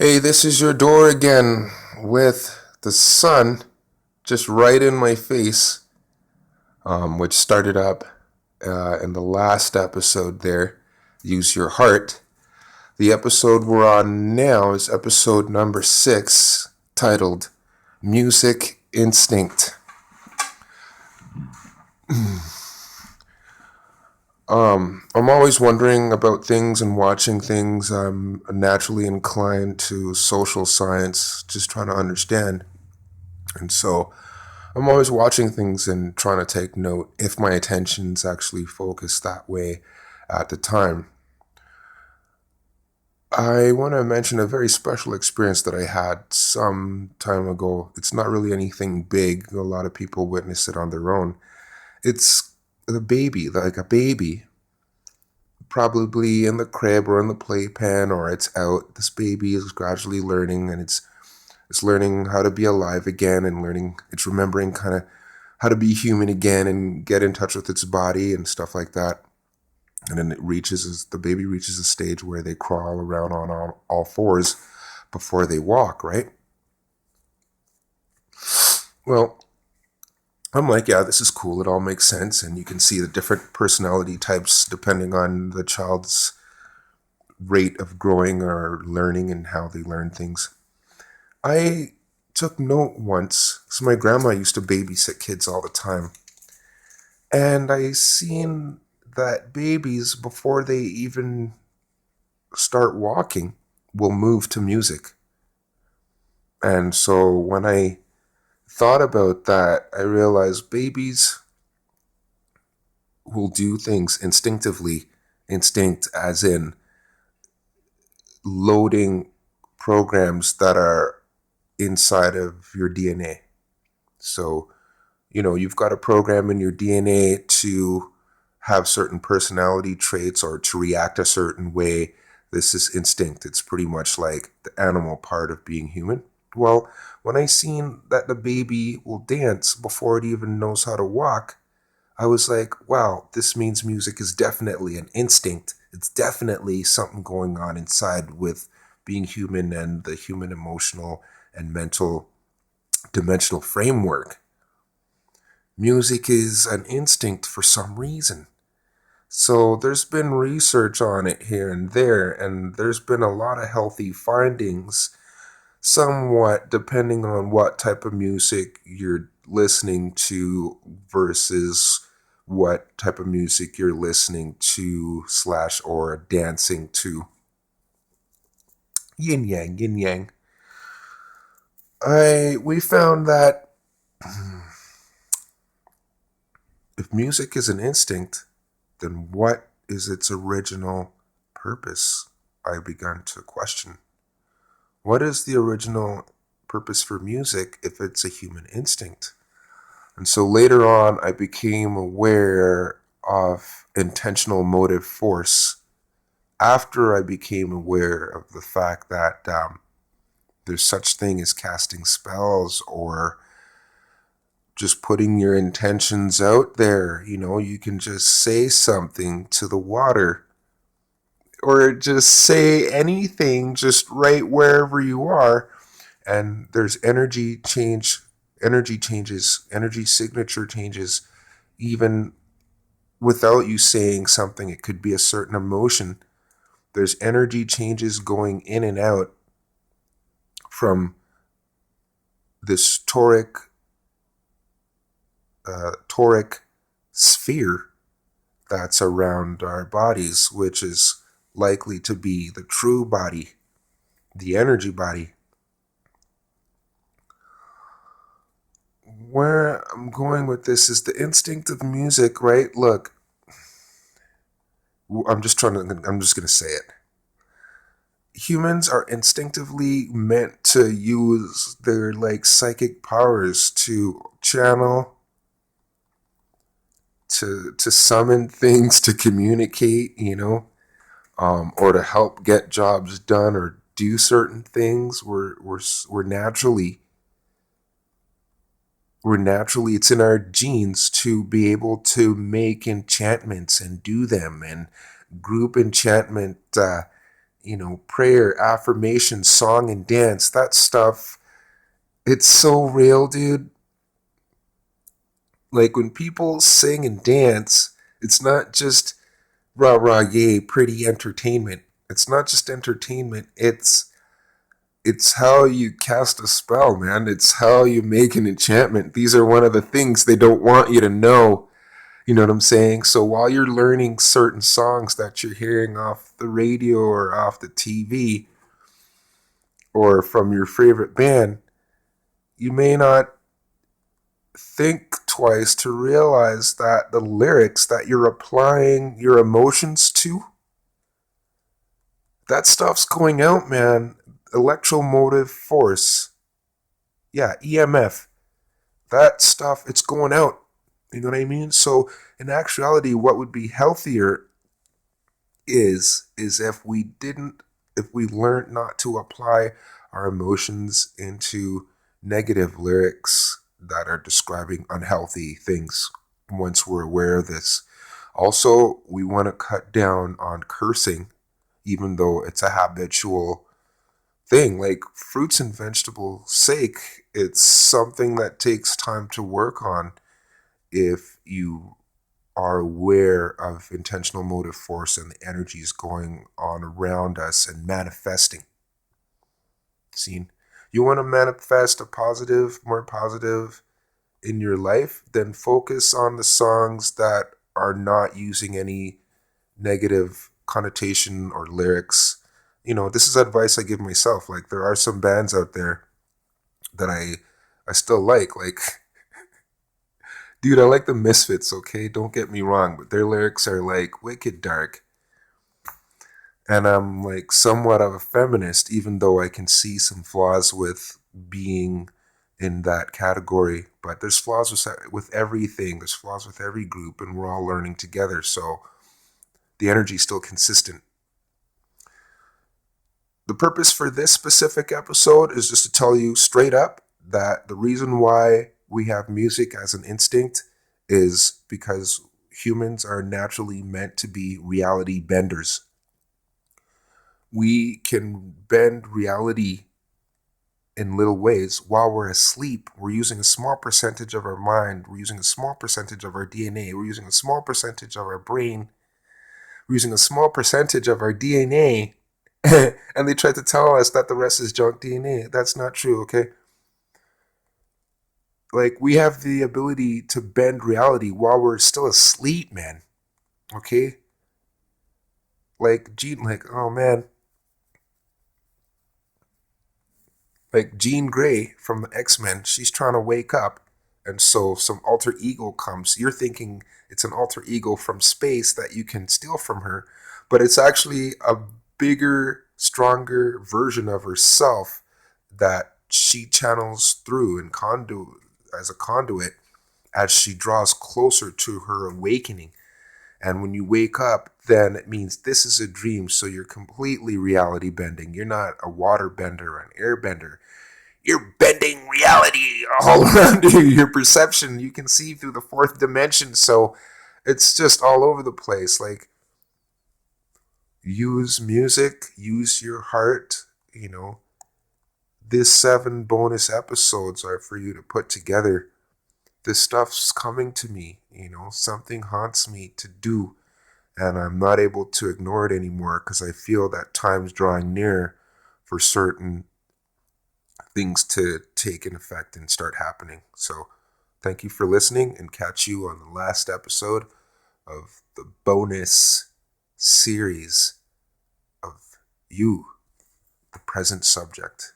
Hey, this is your door again with the sun just right in my face, which started up in the last episode there. Use your heart. The episode we're on now is episode number 6, titled Music Instinct. I'm always wondering about things and watching things. I'm naturally inclined to social science, just trying to understand. And so I'm always watching things and trying to take note if my attention's actually focused that way at the time. I want to mention a very special experience that I had some time ago. It's not really anything big. A lot of people witness it on their own. It's the baby, like a baby, probably in the crib or in the playpen or it's out. This baby is gradually learning and it's learning how to be alive again and it's remembering kind of how to be human again and get in touch with its body and stuff like that. And then the baby reaches a stage where they crawl around on all fours before they walk, right? Well, I'm like, yeah, this is cool. It all makes sense. And you can see the different personality types depending on the child's rate of growing or learning and how they learn things. I took note once, so my grandma used to babysit kids all the time. And I seen that babies, before they even start walking, will move to music. And so when I thought about that, I realized babies will do things instinctively. Instinct as in loading programs that are inside of your DNA. So, you've got a program in your DNA to have certain personality traits or to react a certain way. This is instinct. It's pretty much like the animal part of being human. Well, when I seen that the baby will dance before it even knows how to walk, I was like, wow, this means music is definitely an instinct. It's definitely something going on inside with being human and the human emotional and mental dimensional framework. Music is an instinct for some reason. So there's been research on it here and there, and there's been a lot of healthy findings, somewhat depending on what type of music you're listening to versus what type of music you're listening to slash or dancing to. Yin yang, yin yang. We found that if music is an instinct, then what is its original purpose? I began to question. What is the original purpose for music if it's a human instinct? And so later on, I became aware of intentional motive force after I became aware of the fact that there's such thing as casting spells or just putting your intentions out there. You can just say something to the water or just say anything just right wherever you are. And there's energy changes, energy signature changes, even without you saying something. It could be a certain emotion. There's energy changes going in and out from this toric sphere that's around our bodies, which is likely to be the true body, the energy body. Where I'm going with this is the instinct of music, right? Look, I'm just going to say it. Humans are instinctively meant to use their psychic powers to channel, to summon things, to communicate, or to help get jobs done or do certain things. We're naturally, it's in our genes to be able to make enchantments and do them and group enchantment prayer, affirmation, song, and dance. That stuff, it's so real, dude. Like when people sing and dance, it's not just rah rah yay, pretty entertainment. It's not just entertainment. It's how you cast a spell, man. It's how you make an enchantment. These are one of the things they don't want you to know. You know what I'm saying? So while you're learning certain songs that you're hearing off the radio or off the TV or from your favorite band, you may not think twice to realize that the lyrics that you're applying your emotions to, that stuff's going out, man. Electromotive force. Yeah, EMF. That stuff, it's going out. You know what I mean? So in actuality, what would be healthier is if we learned not to apply our emotions into negative lyrics that are describing unhealthy things once we're aware of this. Also, we want to cut down on cursing, even though it's a habitual thing. Like fruits and vegetables sake, it's something that takes time to work on if you are aware of intentional motive force and the energies going on around us and manifesting. Seen? You want to manifest a positive, more positive in your life, then focus on the songs that are not using any negative connotation or lyrics. This is advice I give myself. Like there are some bands out there that I still like dude, I like the Misfits, okay? Don't get me wrong, but their lyrics are like wicked dark. And I'm like somewhat of a feminist, even though I can see some flaws with being in that category. But there's flaws with everything. There's flaws with every group, and we're all learning together. So the energy's still consistent. The purpose for this specific episode is just to tell you straight up that the reason why we have music as an instinct is because humans are naturally meant to be reality benders. We can bend reality in little ways while we're asleep. We're using a small percentage of our mind, we're using a small percentage of our DNA, we're using a small percentage of our brain, we're using a small percentage of our DNA. And they try to tell us that the rest is junk DNA. That's not true, okay? Like, we have the ability to bend reality while we're still asleep, man. Okay? Oh man. Like Jean Grey from the X-Men, she's trying to wake up. And so some alter ego comes. You're thinking it's an alter ego from space that you can steal from her. But it's actually a bigger, stronger version of herself that she channels through and as a conduit as she draws closer to her awakening. And when you wake up, then it means this is a dream. So you're completely reality bending. You're not a water bender or an air bender. You're bending reality all around you. Your perception, you can see through the fourth dimension. So it's just all over the place. Like, use music, use your heart. These 7 bonus episodes are for you to put together. This stuff's coming to me, something haunts me to do, and I'm not able to ignore it anymore because I feel that time's drawing near for certain things to take in effect and start happening. So thank you for listening, and catch you on the last episode of the bonus series of You, the Present Subject.